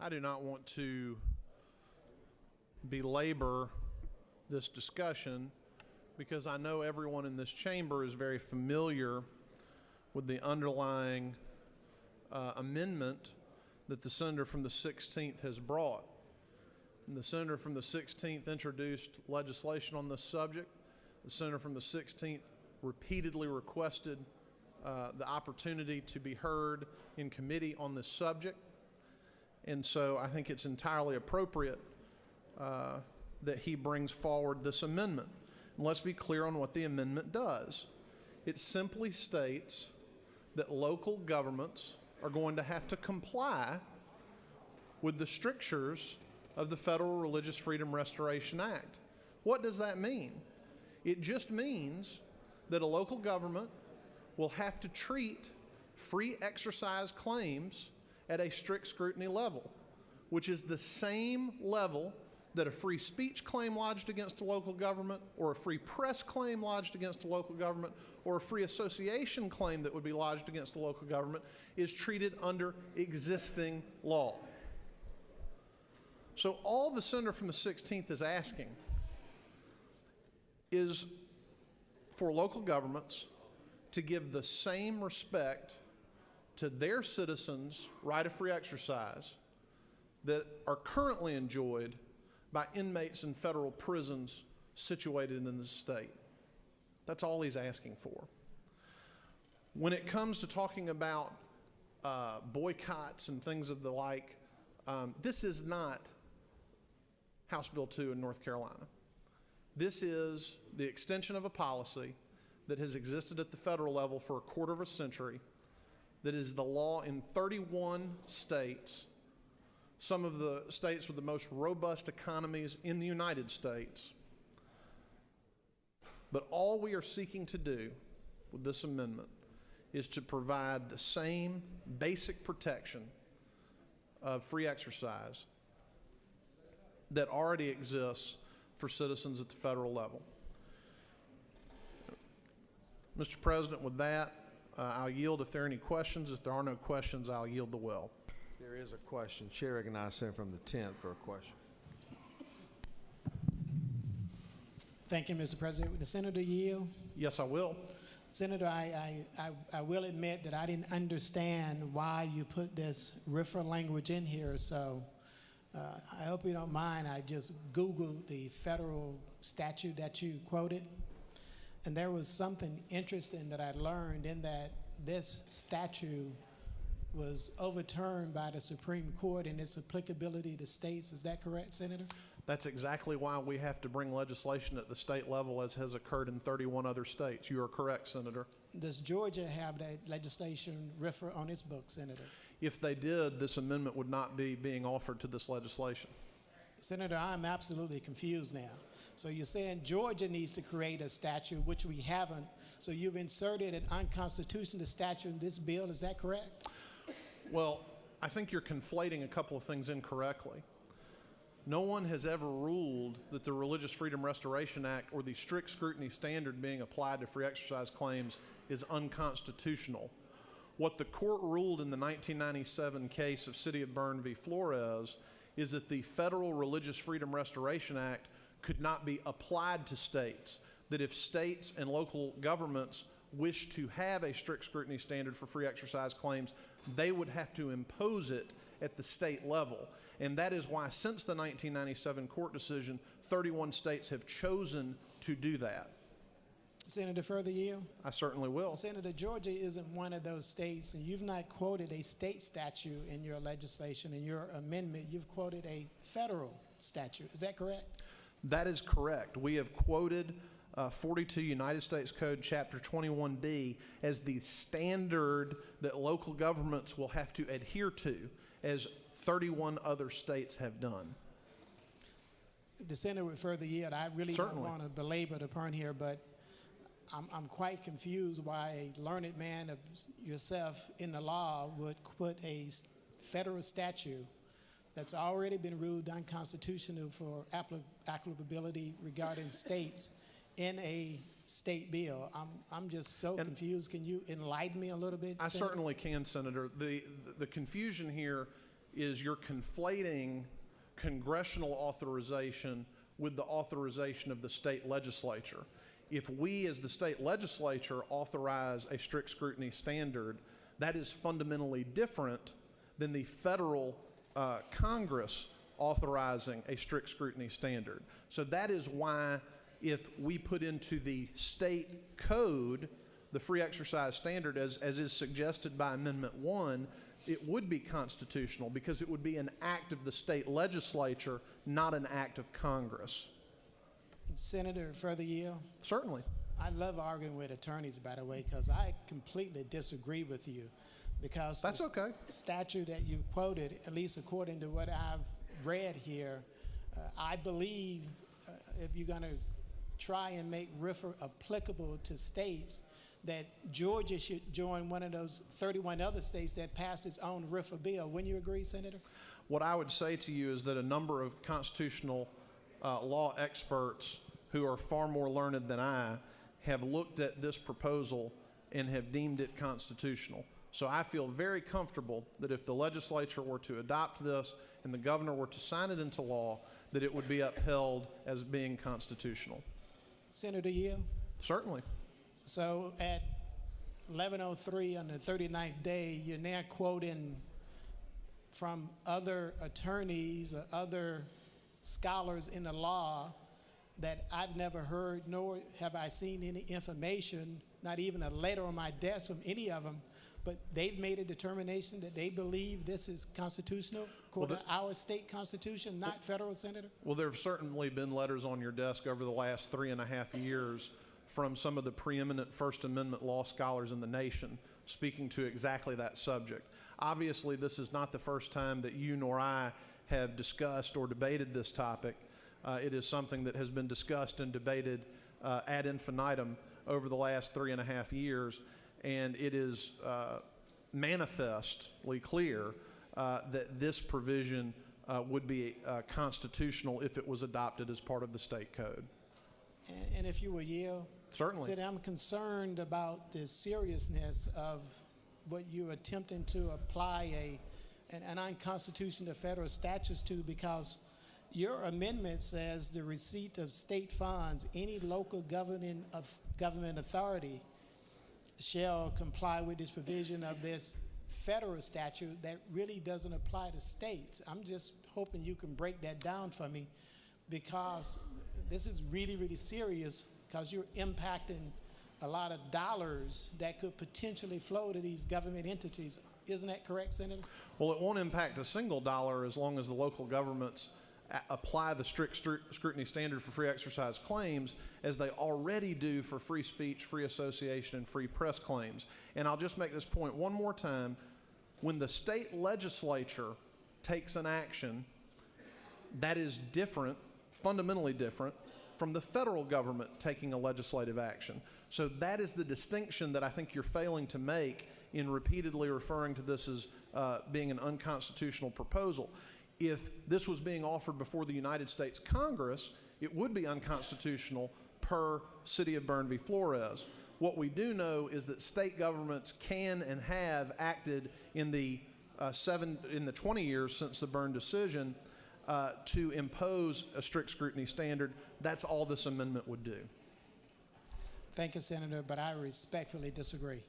I do not want to belabor this discussion because I know everyone in this chamber is very familiar with the underlying amendment that the senator from the 16th has brought. And the senator from the 16th introduced legislation on this subject. The senator from the 16th repeatedly requested the opportunity to be heard in committee on this subject. And so I think it's entirely appropriate that he brings forward this amendment. And let's be clear on what the amendment does. It simply states that local governments are going to have to comply with the strictures of the Federal Religious Freedom Restoration Act. What does that mean? It just means that a local government will have to treat free exercise claims at a strict scrutiny level, which is the same level that a free speech claim lodged against a local government, or a free press claim lodged against a local government, or a free association claim that would be lodged against a local government is treated under existing law. So all the senator from the 16th is asking is for local governments to give the same respect to their citizens' right of free exercise that are currently enjoyed by inmates in federal prisons situated in the state. That's all he's asking for. When it comes to talking about boycotts and things of the like, this is not House Bill 2 in North Carolina. This is the extension of a policy that has existed at the federal level for a quarter of a century, that is the law in 31 states, some of the states with the most robust economies in the United States. But all we are seeking to do with this amendment is to provide the same basic protection of free exercise that already exists for citizens at the federal level. Mr. President, with that, I'll yield if there are any questions. If there are no questions, I'll yield the will. There is a question. Chair recognizes him from the 10th for a question. Thank you, Mr. President. The Senator yield? Yes, I will. Senator, I will admit that I didn't understand why you put this RFRA language in here, so I hope you don't mind. I just Googled the federal statute that you quoted, and there was something interesting that I learned in that this statute was overturned by the Supreme Court in its applicability to states. Is that correct, Senator? That's exactly why we have to bring legislation at the state level, as has occurred in 31 other states. You are correct, Senator. Does Georgia have that legislation RFRA on its books, Senator? If they did, this amendment would not be being offered to this legislation. Senator, I'm absolutely confused now. So you're saying Georgia needs to create a statute, which we haven't, so you've inserted an unconstitutional statute in this bill. Is that correct? Well, I think you're conflating a couple of things incorrectly. No one has ever ruled that the Religious Freedom Restoration Act or the strict scrutiny standard being applied to free exercise claims is unconstitutional. What the court ruled in the 1997 case of City of Bern v. Flores is that the Federal Religious Freedom Restoration Act could not be applied to states, that if states and local governments wish to have a strict scrutiny standard for free exercise claims, they would have to impose it at the state level. And that is why, since the 1997 court decision, 31 states have chosen to do that. Senator, further yield? I certainly will. Senator, Georgia isn't one of those states, and you've not quoted a state statute in your legislation, in your amendment. You've quoted a federal statute. Is that correct? That is correct. We have quoted 42 United States Code Chapter 21B as the standard that local governments will have to adhere to, as 31 other states have done. The Senator would further yield. I really don't want to belabor the point here, but I'm quite confused why a learned man of yourself in the law would put a federal statute that's already been ruled unconstitutional for applicability regarding states in a state bill. I'm just so confused. Can you enlighten me a little bit, I Senator? certainly can, Senator. The confusion here is you're conflating congressional authorization with the authorization of the state legislature. If we as the state legislature authorize a strict scrutiny standard, that is fundamentally different than the federal Congress authorizing a strict scrutiny standard. So that is why if we put into the state code the free exercise standard as is suggested by Amendment 1, it would be constitutional because it would be an act of the state legislature, not an act of Congress. Senator, further yield? Certainly. I love arguing with attorneys, by the way, because I completely disagree with you. Because that's the okay. Statute that you quoted, at least according to what I've read here, I believe if you're going to try and make RFRA applicable to states, that Georgia should join one of those 31 other states that passed its own RFRA bill. Wouldn't you agree, Senator? What I would say to you is that a number of constitutional law experts who are far more learned than I have looked at this proposal and have deemed it constitutional. So I feel very comfortable that if the legislature were to adopt this and the governor were to sign it into law, that it would be upheld as being constitutional. Senator Yield? Certainly. So at 11:03 on the 39th day, you're now quoting from other attorneys or other scholars in the law that I've never heard, nor have I seen any information, not even a letter on my desk from any of them, but they've made a determination that they believe this is constitutional according to our state constitution, not federal, Senator? Well, there have certainly been letters on your desk over the last 3.5 years from some of the preeminent First Amendment law scholars in the nation speaking to exactly that subject. Obviously, this is not the first time that you nor I have discussed or debated this topic. It is something that has been discussed and debated ad infinitum over the last 3.5 years, and it is manifestly clear that this provision would be constitutional if it was adopted as part of the state code. And if you will yield? Certainly. Said I'm concerned about the seriousness of what you're attempting to apply an unconstitutional federal statutes to, because your amendment says the receipt of state funds, any local government authority shall comply with this provision of this federal statute that really doesn't apply to states. I'm just hoping you can break that down for me, because this is really, really serious, because you're impacting a lot of dollars that could potentially flow to these government entities. Isn't that correct, Senator? Well, it won't impact a single dollar as long as the local governments apply the strict scrutiny standard for free exercise claims, as they already do for free speech, free association, and free press claims. And I'll just make this point one more time. When the state legislature takes an action, that is different, fundamentally different, from the federal government taking a legislative action. So that is the distinction that I think you're failing to make in repeatedly referring to this as being an unconstitutional proposal. If this was being offered before the United States Congress, it would be unconstitutional per City of Bern v. Flores. What we do know is that state governments can and have acted in the 20 years since the Bern decision to impose a strict scrutiny standard. That's all this amendment would do. Thank you, Senator, but I respectfully disagree.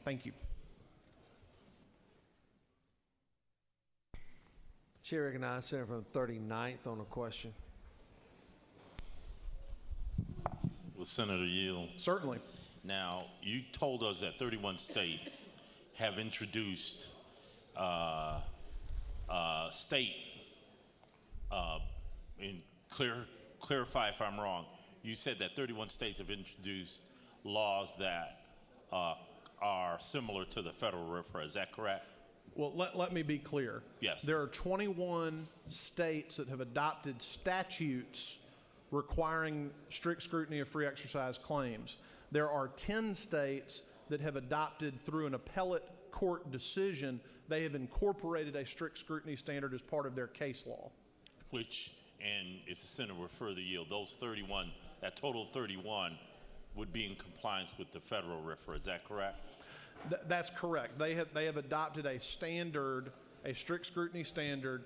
Thank you. Chair recognizes Senator from the 39th on a question. Will Senator yield? Certainly. Now, you told us that 31 states have introduced clarify if I'm wrong. You said that 31 states have introduced laws that are similar to the federal RFRA. Is that correct? Well, let me be clear. Yes. There are 21 states that have adopted statutes requiring strict scrutiny of free exercise claims. There are 10 states that have adopted through an appellate court decision. They have incorporated a strict scrutiny standard as part of their case law. Which, and if the Senator were further yield, those 31, that total of 31 would be in compliance with the federal RFRA. Is that correct? That's correct. They have adopted a standard a strict scrutiny standard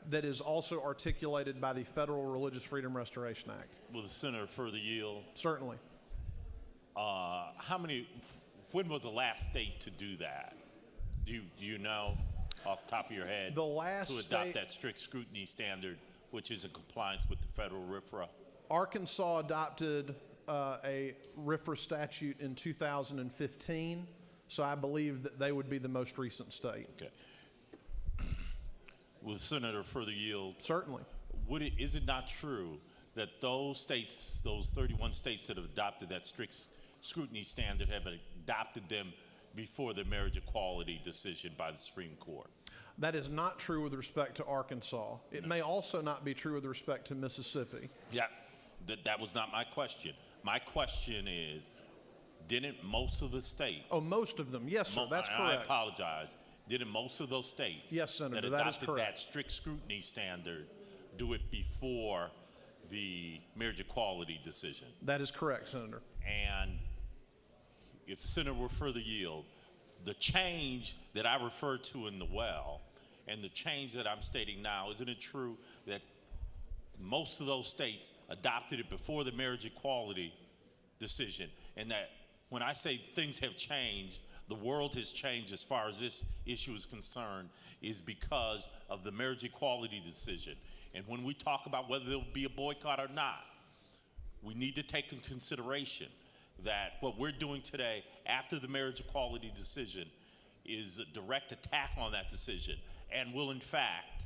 that is also articulated by the Federal Religious Freedom Restoration Act. Will the senator further yield? Certainly. When was the last state to do that? Do you know off the top of your head? The last to adopt state, that strict scrutiny standard, which is in compliance with the federal RFRA? Arkansas adopted a RFRA statute in 2015, so I believe that they would be the most recent state. Okay. Will the senator further yield? Certainly. Is it not true that those states, those 31 states that have adopted that strict scrutiny standard, have adopted them before the marriage equality decision by the Supreme Court? That is not true with respect to Arkansas. It may also not be true with respect to Mississippi. Yeah, that was not my question. My question is, didn't most of the states? Oh, most of them. Yes, sir. That's correct. I apologize. Didn't most of those states Yes, Senator, that that is adopted correct. that strict scrutiny standard do it before the marriage equality decision? That is correct, Senator. And if the senator will further yield, the change that I referred to in the well and the change that I'm stating now, isn't it true that most of those states adopted it before the marriage equality decision? And that when I say things have changed, the world has changed as far as this issue is concerned, is because of the marriage equality decision. And when we talk about whether there will be a boycott or not, we need to take in consideration that what we're doing today after the marriage equality decision is a direct attack on that decision and will in fact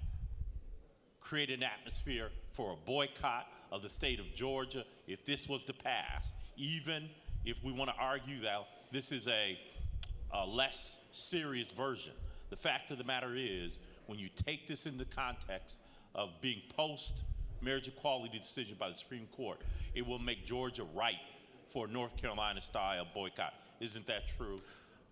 create an atmosphere for a boycott of the state of Georgia if this was to pass, even if we want to argue that this is a less serious version. The fact of the matter is, when you take this in the context of being post-marriage equality decision by the Supreme Court, it will make Georgia ripe for a North Carolina-style boycott. Isn't that true?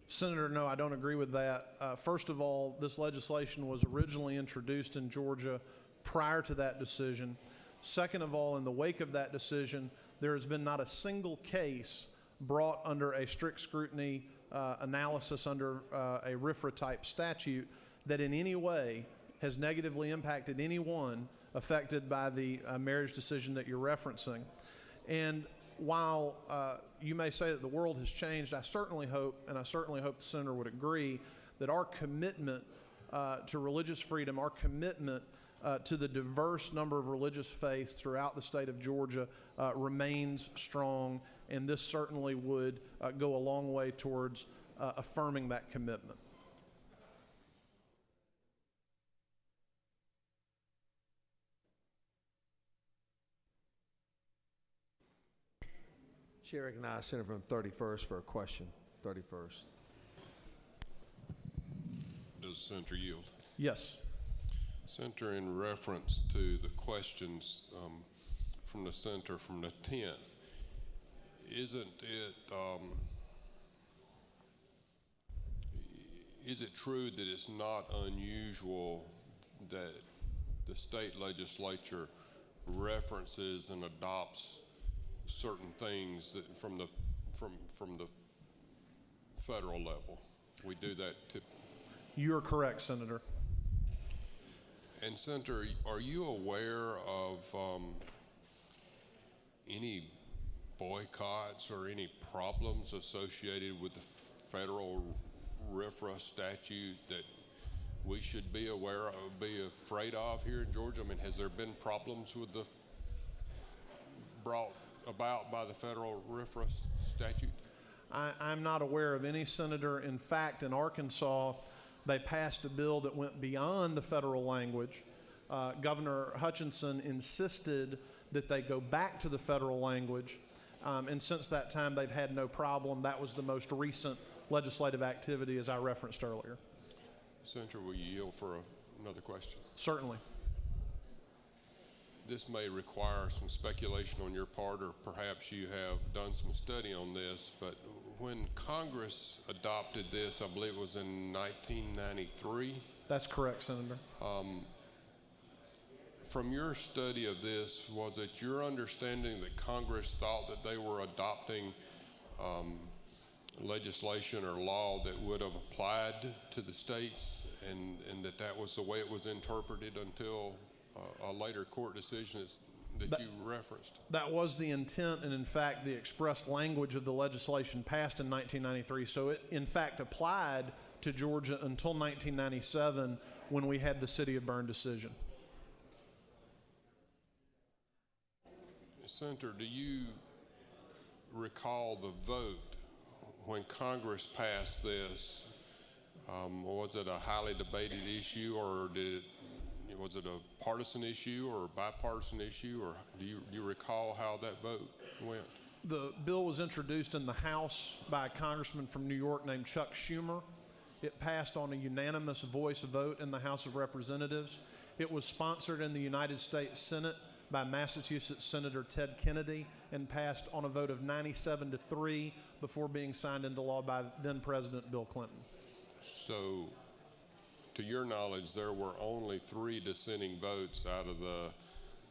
Senator, no, I don't agree with that. First of all, this legislation was originally introduced in Georgia prior to that decision. Second of all, in the wake of that decision, there has been not a single case brought under a strict scrutiny analysis under a RFRA-type statute that in any way has negatively impacted anyone affected by the marriage decision that you're referencing. And while you may say that the world has changed, I certainly hope, and I certainly hope the Senator would agree, that our commitment to religious freedom, our commitment to the diverse number of religious faiths throughout the state of Georgia remains strong, and this certainly would go a long way towards affirming that commitment. Chair recognizes Senator from 31st for a question. 31st. Does the senator yield? Yes. Senator, in reference to the questions from the senator from the 10th, isn't it, is it true that it's not unusual that the state legislature references and adopts certain things that from the federal level? We do that You're correct, Senator. And Senator, are you aware of any boycotts or any problems associated with the federal RFRA statute that we should be aware of, be afraid of here in Georgia? I mean, has there been problems with the brought about by the federal RFRA statute? I'm not aware of any, Senator. In fact, in Arkansas, they passed a bill that went beyond the federal language. Governor Hutchinson insisted that they go back to the federal language, and since that time, they've had no problem. That was the most recent legislative activity, as I referenced earlier. Senator, will you yield for another question? Certainly. This may require some speculation on your part, or perhaps you have done some study on this, but when Congress adopted this, I believe it was in 1993. That's correct, Senator. From your study of this, was it your understanding that Congress thought that they were adopting legislation or law that would have applied to the states, and that was the way it was interpreted until a later court decision that you referenced? That was the intent, and in fact, the express language of the legislation passed in 1993. So it, in fact, applied to Georgia until 1997 when we had the City of Bern decision. Senator, do you recall the vote when Congress passed this? Was it a highly debated issue, or was it a partisan issue or a bipartisan issue, or do you recall how that vote went? The bill was introduced in the House by a congressman from New York named Chuck Schumer. It passed on a unanimous voice vote in the House of Representatives. It was sponsored in the United States Senate by Massachusetts Senator Ted Kennedy and passed on a vote of 97-3 before being signed into law by then President Bill Clinton. So, to your knowledge, there were only 3 dissenting votes out of the,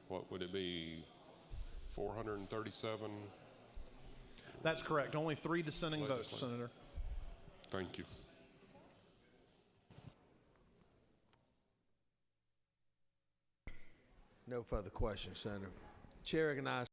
what would it be, 437? That's correct. Only 3 dissenting votes, Senator. Thank you. No further questions, Senator. Chair recognizes